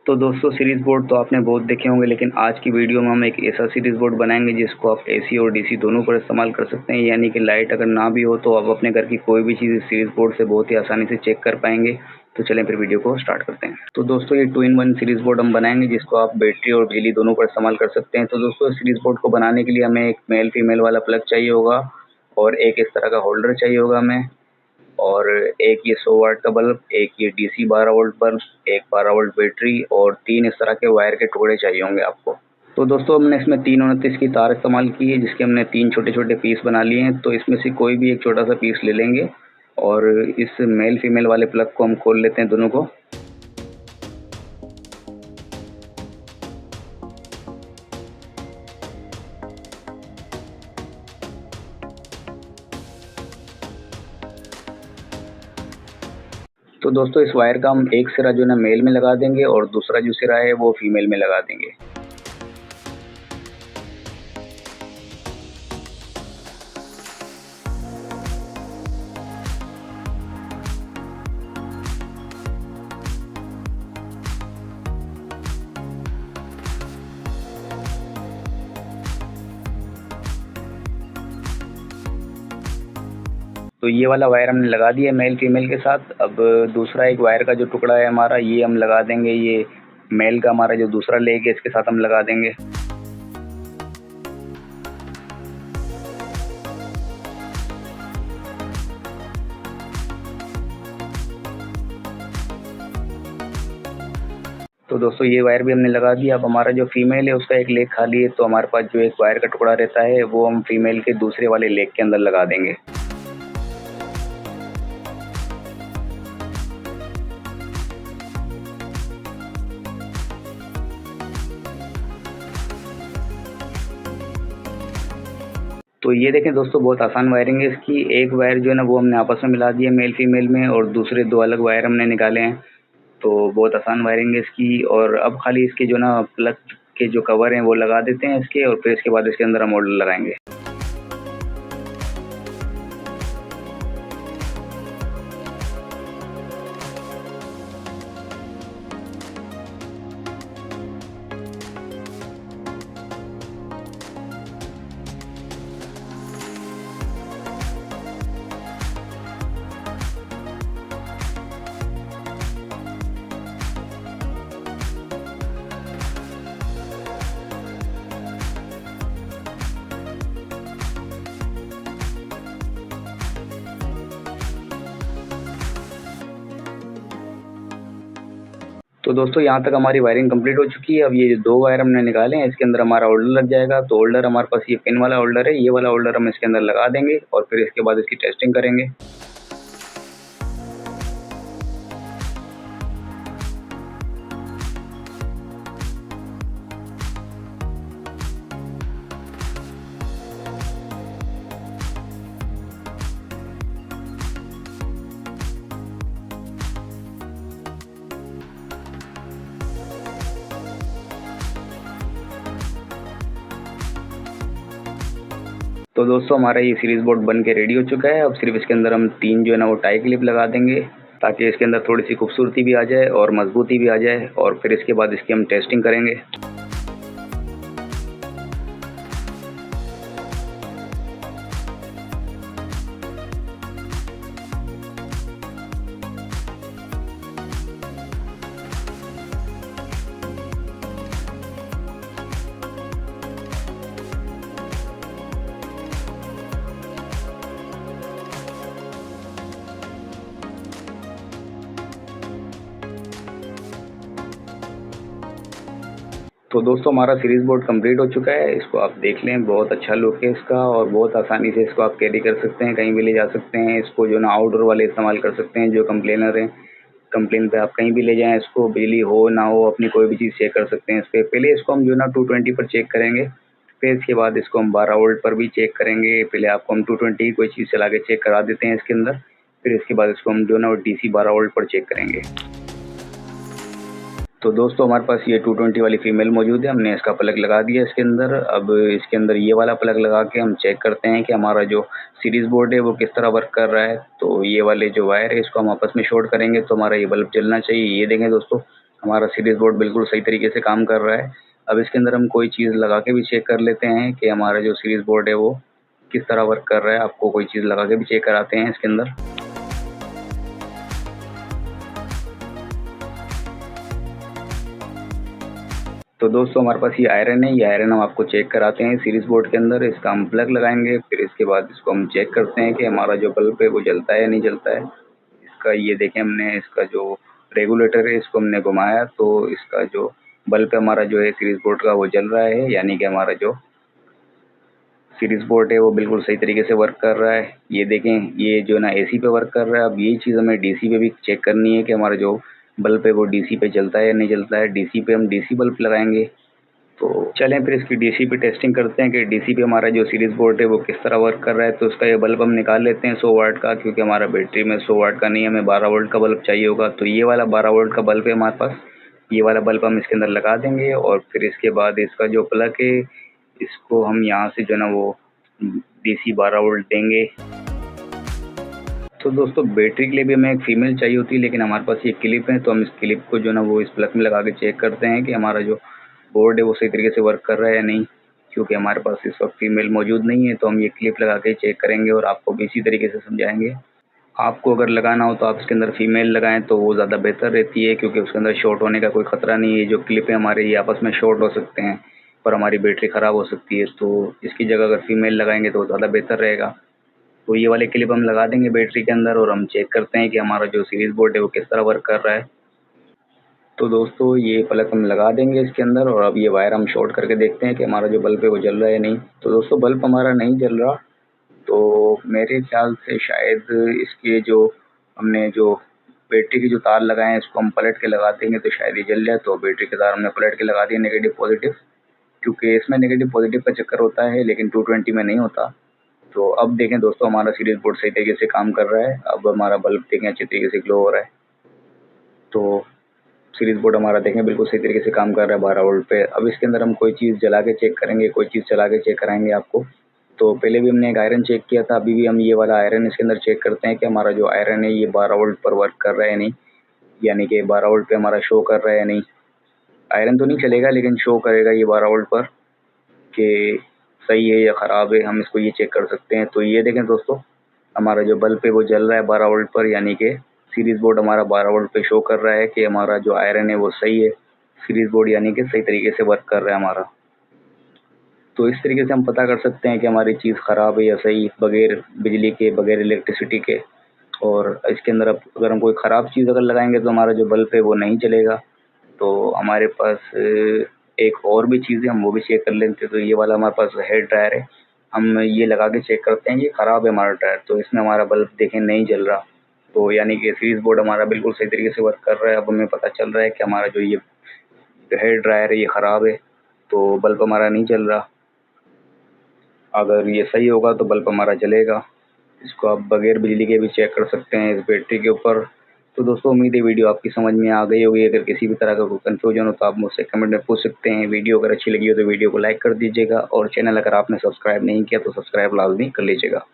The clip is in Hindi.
तो दोस्तों सीरीज बोर्ड तो आपने बहुत देखे होंगे, लेकिन आज की वीडियो में हम एक ऐसा सीरीज बोर्ड बनाएंगे जिसको आप एसी और डीसी दोनों पर इस्तेमाल कर सकते हैं। यानी कि लाइट अगर ना भी हो तो आप अपने घर की कोई भी चीज़ सीरीज बोर्ड से बहुत ही आसानी से चेक कर पाएंगे। तो चलें फिर वीडियो को स्टार्ट करते हैं। तो दोस्तों ये 2-in-1 सीरीज बोर्ड हम बनाएंगे जिसको आप बैटरी और बिजली दोनों पर इस्तेमाल कर सकते हैं। तो दोस्तों सीरीज बोर्ड को बनाने के लिए हमें एक मेल फीमेल वाला प्लग चाहिए होगा और एक इस तरह का होल्डर चाहिए होगा हमें, और एक ये 100 वाट का बल्ब, एक ये डीसी 12 वोल्ट बल्ब, एक 12 वोल्ट बैटरी और 3 इस तरह के वायर के टुकड़े चाहिए होंगे आपको। तो दोस्तों हमने इसमें 329 की तार इस्तेमाल की है जिसके हमने 3 छोटे छोटे पीस बना लिए हैं। तो इसमें से कोई भी एक छोटा सा पीस ले लेंगे और इस मेल फीमेल वाले प्लग को हम खोल लेते हैं दोनों को। तो दोस्तों इस वायर का हम एक सिरा जो है ना मेल में लगा देंगे और दूसरा जो सिरा है वो फीमेल में लगा देंगे। तो ये वाला वायर हमने लगा दिया मेल फीमेल के साथ। अब दूसरा एक वायर का जो टुकड़ा है हमारा, ये हम लगा देंगे, ये मेल का हमारा जो दूसरा लेग है इसके साथ हम लगा देंगे। तो दोस्तों ये वायर भी हमने लगा दिया। अब हमारा जो फीमेल है उसका एक लेग खाली है, तो हमारे पास जो एक वायर का टुकड़ा रहता है वो हम फीमेल के दूसरे वाले लेग के अंदर लगा देंगे। तो ये देखें दोस्तों, बहुत आसान वायरिंग है इसकी। एक वायर जो है ना वो हमने आपस में मिला दिया मेल फीमेल में, और दूसरे 2 अलग वायर हमने निकाले हैं। तो बहुत आसान वायरिंग है इसकी। और अब खाली इसके जो ना प्लग के जो कवर हैं वो लगा देते हैं इसके, और फिर इसके बाद इसके अंदर हम होल्डर लगाएंगे। तो दोस्तों यहाँ तक हमारी वायरिंग कंप्लीट हो चुकी है। अब ये जो 2 वायर हमने निकाले हैं इसके अंदर हमारा होल्डर लग जाएगा। तो होल्डर हमारे पास ये पिन वाला होल्डर है, ये वाला होल्डर हम इसके अंदर लगा देंगे और फिर इसके बाद इसकी टेस्टिंग करेंगे। तो दोस्तों हमारा ये सीरीज बोर्ड बन के रेडी हो चुका है। अब सिर्फ इसके अंदर हम 3 जो है ना वो टाई क्लिप लगा देंगे ताकि इसके अंदर थोड़ी सी खूबसूरती भी आ जाए और मजबूती भी आ जाए, और फिर इसके बाद इसकी हम टेस्टिंग करेंगे। तो दोस्तों हमारा सीरीज बोर्ड कंप्लीट हो चुका है। इसको आप देख लें, बहुत अच्छा लुक है इसका और बहुत आसानी से इसको आप कैरी कर सकते हैं, कहीं भी ले जा सकते हैं। इसको जो ना आउटडोर वाले इस्तेमाल कर सकते हैं जो कंप्लेनर हैं। कंप्लेन पे आप कहीं भी ले जाएं, इसको बिजली हो ना हो अपनी कोई भी चीज़ चेक कर सकते हैं इस पर। पहले इसको हम जो ना 220 पर चेक करेंगे, फिर इसके बाद इसको हम 12 वोल्ट पर भी चेक करेंगे। पहले आपको हम 220 की कोई चीज़ चला के चेक करा देते हैं इसके अंदर, फिर इसके बाद इसको हम जो ना डीसी 12 वोल्ट पर चेक करेंगे। तो दोस्तों हमारे पास ये 220 वाली फीमेल मौजूद है, हमने इसका प्लग लगा दिया इसके अंदर। अब इसके अंदर ये वाला प्लग लगा के हम चेक करते हैं कि हमारा जो सीरीज बोर्ड है वो किस तरह वर्क कर रहा है। तो ये वाले जो वायर है इसको हम आपस में शॉर्ट करेंगे तो हमारा ये बल्ब जलना चाहिए। ये देखें दोस्तों, हमारा सीरीज बोर्ड बिल्कुल सही तरीके से काम कर रहा है। अब इसके अंदर हम कोई चीज़ लगा के भी चेक कर लेते हैं कि हमारा जो सीरीज बोर्ड है वो किस तरह वर्क कर रहा है। आपको कोई चीज़ लगा के भी चेक कराते हैं इसके अंदर। तो दोस्तों हमारे पास ये आयरन है, ये आयरन हम आपको चेक कराते हैं सीरीज बोर्ड के अंदर। इसका हम प्लग लगाएंगे, फिर इसके बाद इसको हम चेक करते हैं कि हमारा जो बल्ब है वो जलता है या नहीं जलता है। इसका ये देखें, हमने इसका जो रेगुलेटर है इसको हमने घुमाया तो इसका जो बल्ब है हमारा जो है सीरीज बोर्ड का वो जल रहा है, यानी कि हमारा जो सीरीज बोर्ड है वो बिल्कुल सही तरीके से वर्क कर रहा है। ये देखें, ये जो ना एसी पे वर्क कर रहा है। अब यही चीज़ हमें डीसी पे भी चेक करनी है कि हमारा जो बल्ब है वो डीसी पे जलता है या नहीं जलता है। डीसी पे हम डीसी बल्ब लगाएंगे। तो चलें फिर इसकी डीसी पे टेस्टिंग करते हैं कि डीसी पे हमारा जो सीरीज बोर्ड है वो किस तरह वर्क कर रहा है। तो उसका ये बल्ब हम निकाल लेते हैं 100 वाट का, क्योंकि हमारा बैटरी में 100 वाट का नहीं, हमें 12 वोल्ट का बल्ब चाहिए होगा। तो ये वाला 12 वोल्ट का बल्ब है हमारे पास। ये वाला बल्ब हम इसके अंदर लगा देंगे और फिर इसके बाद इसका जो प्लग है इसको हम यहाँ से जो ना वो डीसी 12 वोल्ट देंगे। तो दोस्तों बैटरी के लिए भी हमें एक फीमेल चाहिए होती है, लेकिन हमारे पास ये क्लिप है तो हम इस क्लिप को जो ना वो इस प्लग में लगा के चेक करते हैं कि हमारा जो बोर्ड है वो सही तरीके से वर्क कर रहा है या नहीं। क्योंकि हमारे पास इस वक्त फीमेल मौजूद नहीं है तो हम ये क्लिप लगा के चेक करेंगे और आपको भी इसी तरीके से समझाएंगे। आपको अगर लगाना हो तो आप इसके अंदर फीमेल लगाएं तो वो ज़्यादा बेहतर रहती है, क्योंकि उसके अंदर शॉर्ट होने का कोई ख़तरा नहीं है। जो क्लिप है हमारे ये आपस में शॉर्ट हो सकते हैं पर हमारी बैटरी ख़राब हो सकती है, तो इसकी जगह अगर फीमेल लगाएंगे तो ज़्यादा बेहतर रहेगा। तो ये वाले क्लिप हम लगा देंगे बैटरी के अंदर और हम चेक करते हैं कि हमारा जो सीरीज बोर्ड है वो किस तरह वर्क कर रहा है। तो दोस्तों ये प्लग हम लगा देंगे इसके अंदर और अब ये वायर हम शॉर्ट करके देखते हैं कि हमारा जो बल्ब है वो जल रहा है या नहीं। तो दोस्तों बल्ब हमारा नहीं जल रहा, तो मेरे ख्याल से शायद इसके जो हमने जो बैटरी के जो तार लगाए हैं इसको हम पलट के लगा देंगे तो शायद ये जल जाए। तो बैटरी के तार हमने पलट के लगा दिए नेगेटिव पॉजिटिव, क्योंकि इसमें नेगेटिव पॉजिटिव का चक्कर होता है लेकिन 220 में नहीं होता। तो अब देखें दोस्तों, हमारा सीरीज बोर्ड सही तरीके से काम कर रहा है। अब हमारा बल्ब देखें अच्छे तरीके से ग्लो हो रहा है। तो सीरीज बोर्ड हमारा देखें बिल्कुल सही तरीके से काम कर रहा है 12 वोल्ट पे। अब इसके अंदर हम कोई चीज़ जला के चेक करेंगे, कोई चीज़ चला के चेक कराएंगे आपको। तो पहले भी हमने एक आयरन चेक किया था, अभी भी हम ये वाला आयरन इसके अंदर चेक करते हैं कि हमारा जो आयरन है ये 12 वोल्ट पर वर्क कर रहा है या नहीं, यानी कि 12 वोल्ट पे हमारा शो कर रहा है या नहीं। आयरन तो नहीं चलेगा लेकिन शो करेगा ये 12 वोल्ट पर कि सही है या ख़राब है, हम इसको ये चेक कर सकते हैं। तो ये देखें दोस्तों, हमारा जो बल्ब है वो जल रहा है 12 वोल्ट पर, यानी कि सीरीज बोर्ड हमारा 12 वोल्ट पे शो कर रहा है कि हमारा जो आयरन है वो सही है। सीरीज बोर्ड यानी कि सही तरीके से वर्क कर रहा है हमारा। तो इस तरीके से हम पता कर सकते हैं कि हमारी चीज़ ख़राब है या सही, बगैर बिजली के, बगैर इलेक्ट्रिसिटी के। और इसके अंदर अब अगर हम कोई ख़राब चीज़ अगर लगाएंगे तो हमारा जो बल्ब है वो नहीं चलेगा। तो हमारे पास एक और भी चीज़ है, हम वो भी चेक कर लेते हैं। तो ये वाला हमारे पास हेयर ड्रायर है, हम ये लगा के चेक करते हैं। ये ख़राब है हमारा ड्रायर, तो इसमें हमारा बल्ब देखें नहीं जल रहा। तो यानी कि सीरीज बोर्ड हमारा बिल्कुल सही तरीके से वर्क कर रहा है। अब हमें पता चल रहा है कि हमारा जो ये हेयर ड्रायर है ये ख़राब है, तो बल्ब हमारा नहीं चल रहा। अगर ये सही होगा तो बल्ब हमारा जलेगा। इसको आप बगैर बिजली के भी चेक कर सकते हैं इस बैटरी के ऊपर। तो दोस्तों उम्मीद है वीडियो आपकी समझ में आ गई होगी। अगर किसी भी तरह का कोई कन्फ्यूजन हो तो आप मुझसे कमेंट में पूछ सकते हैं। वीडियो अगर अच्छी लगी हो तो वीडियो को लाइक कर दीजिएगा और चैनल अगर आपने सब्सक्राइब नहीं किया तो सब्सक्राइब लाजमी कर लीजिएगा।